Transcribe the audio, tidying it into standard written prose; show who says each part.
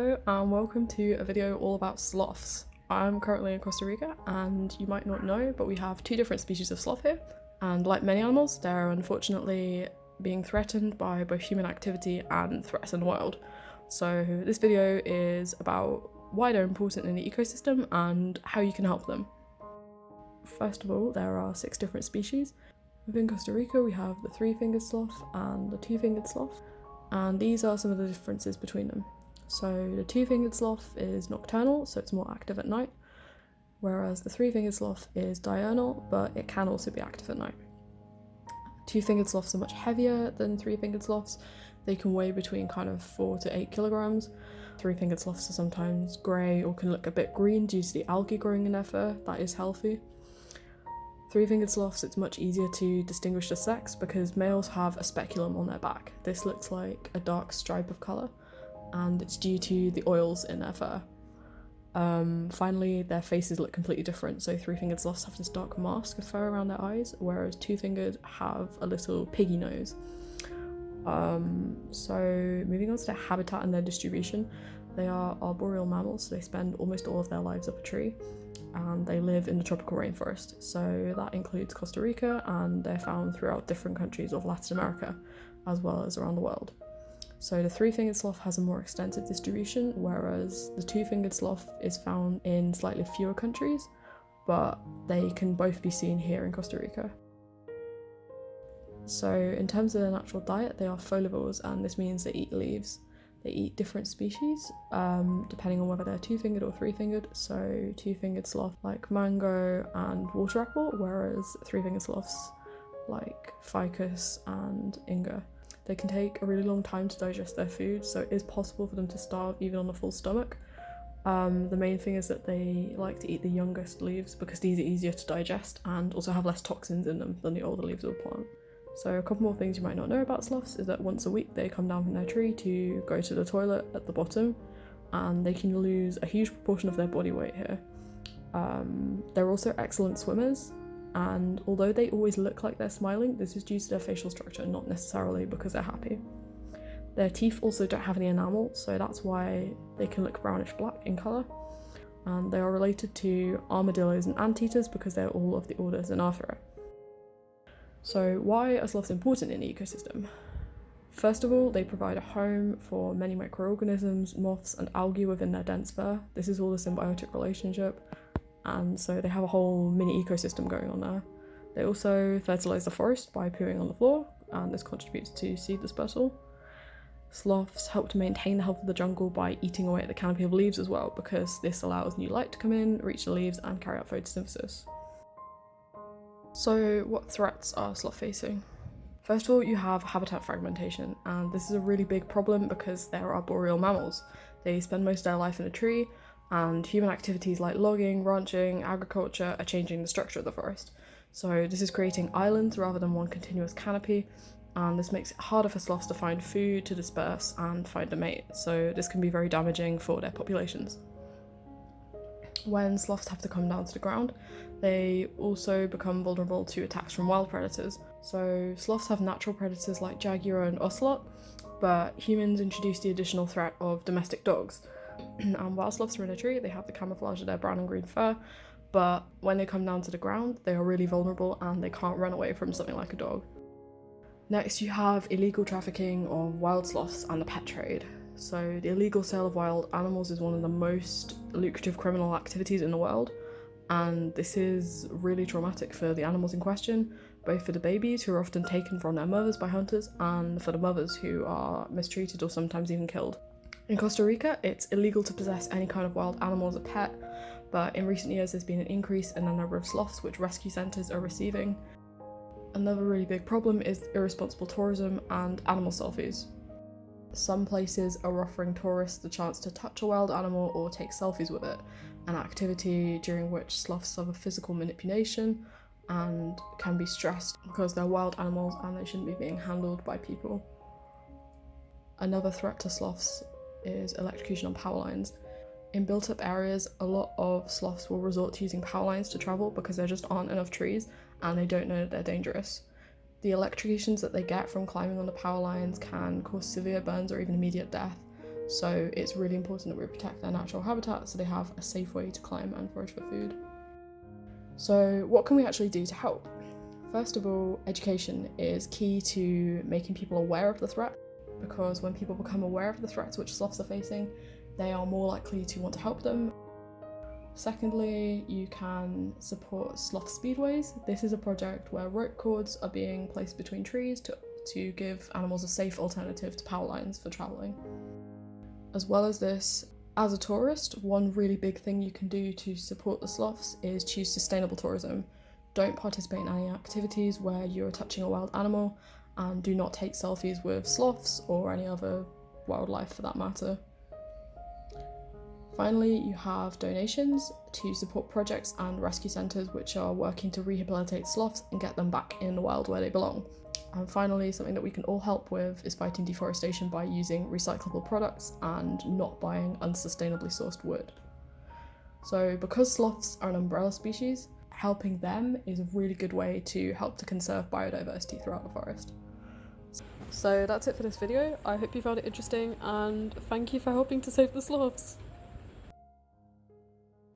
Speaker 1: Hello and welcome to a video all about sloths. I'm currently in Costa Rica and you might not know, but we have two different species of sloth here, and like many animals, they're unfortunately being threatened by both human activity and threats in the wild. So this video is about why they're important in the ecosystem and how you can help them. First of all, there are 6 different species. Within Costa Rica we have the 3-fingered sloth and the 2-fingered sloth, and these are some of the differences between them. So the 2-fingered sloth is nocturnal, so it's more active at night, whereas the 3-fingered sloth is diurnal, but it can also be active at night. 2-fingered sloths are much heavier than 3-fingered sloths. They can weigh between kind of 4 to 8 kilograms. 3-fingered sloths are sometimes grey or can look a bit green due to the algae growing in their fur. That is healthy. 3-fingered sloths, it's much easier to distinguish the sex because males have a speculum on their back. This looks like a dark stripe of colour, and it's due to the oils in their fur. Finally, their faces look completely different. So 3-fingered sloths have this dark mask of fur around their eyes, whereas 2-fingered have a little piggy nose. So moving on to their habitat and their distribution, they are arboreal mammals, so they spend almost all of their lives up a tree, and they live in the tropical rainforest. So that includes Costa Rica, and they're found throughout different countries of Latin America, as well as around the world. So the 3-fingered sloth has a more extensive distribution, whereas the 2-fingered sloth is found in slightly fewer countries, but they can both be seen here in Costa Rica. So in terms of their natural diet, they are folivores, and this means they eat leaves. They eat different species, depending on whether they're 2-fingered or 3-fingered. So 2-fingered sloth like mango and water apple, whereas 3-fingered sloths like ficus and inga. They can take a really long time to digest their food, so it is possible for them to starve even on a full stomach. The main thing is that they like to eat the youngest leaves because these are easier to digest and also have less toxins in them than the older leaves of the plant. So a couple more things you might not know about sloths is that once a week they come down from their tree to go to the toilet at the bottom, and they can lose a huge proportion of their body weight here. They're also excellent swimmers, and although they always look like they're smiling, this is due to their facial structure, not necessarily because they're happy. Their teeth also don't have any enamel, so that's why they can look brownish black in colour. And they are related to armadillos and anteaters because they're all of the order Xenarthra. So why are sloths important in the ecosystem? First of all, they provide a home for many microorganisms, moths and algae within their dense fur. This is all a symbiotic relationship, and so they have a whole mini ecosystem going on there. They also fertilise the forest by pooing on the floor, and this contributes to seed dispersal. Sloths help to maintain the health of the jungle by eating away at the canopy of leaves as well, because this allows new light to come in, reach the leaves and carry out photosynthesis. So what threats are sloth facing? First of all, you have habitat fragmentation, and this is a really big problem because they're arboreal mammals. They spend most of their life in a tree, and human activities like logging, ranching, agriculture are changing the structure of the forest. So this is creating islands rather than one continuous canopy, and this makes it harder for sloths to find food, to disperse and find a mate. So this can be very damaging for their populations. When sloths have to come down to the ground, they also become vulnerable to attacks from wild predators. So sloths have natural predators like jaguar and ocelot, but humans introduce the additional threat of domestic dogs. And while sloths are in a tree, they have the camouflage of their brown and green fur, but when they come down to the ground, they are really vulnerable and they can't run away from something like a dog. Next, you have illegal trafficking of wild sloths and the pet trade. So the illegal sale of wild animals is one of the most lucrative criminal activities in the world, and this is really traumatic for the animals in question, both for the babies who are often taken from their mothers by hunters and for the mothers who are mistreated or sometimes even killed. In Costa Rica, it's illegal to possess any kind of wild animal as a pet, but in recent years there's been an increase in the number of sloths which rescue centres are receiving. Another really big problem is irresponsible tourism and animal selfies. Some places are offering tourists the chance to touch a wild animal or take selfies with it, an activity during which sloths suffer physical manipulation and can be stressed because they're wild animals and they shouldn't be being handled by people. Another threat to sloths is electrocution on power lines. In built-up areas, a lot of sloths will resort to using power lines to travel because there just aren't enough trees and they don't know that they're dangerous. The electrocutions that they get from climbing on the power lines can cause severe burns or even immediate death, So it's really important that we protect their natural habitat so they have a safe way to climb and forage for food. So what can we actually do to help? First of all, education is key to making people aware of the threat, because when people become aware of the threats which sloths are facing, they are more likely to want to help them. Secondly, you can support sloth speedways. This is a project where rope cords are being placed between trees to give animals a safe alternative to power lines for travelling. As well as this, as a tourist, one really big thing you can do to support the sloths is choose sustainable tourism. Don't participate in any activities where you're touching a wild animal, and do not take selfies with sloths or any other wildlife for that matter. Finally, you have donations to support projects and rescue centres which are working to rehabilitate sloths and get them back in the wild where they belong. And finally, something that we can all help with is fighting deforestation by using recyclable products and not buying unsustainably sourced wood. So because sloths are an umbrella species, helping them is a really good way to help to conserve biodiversity throughout the forest. So that's it for this video. I hope you found it interesting, and thank you for helping to save the sloths.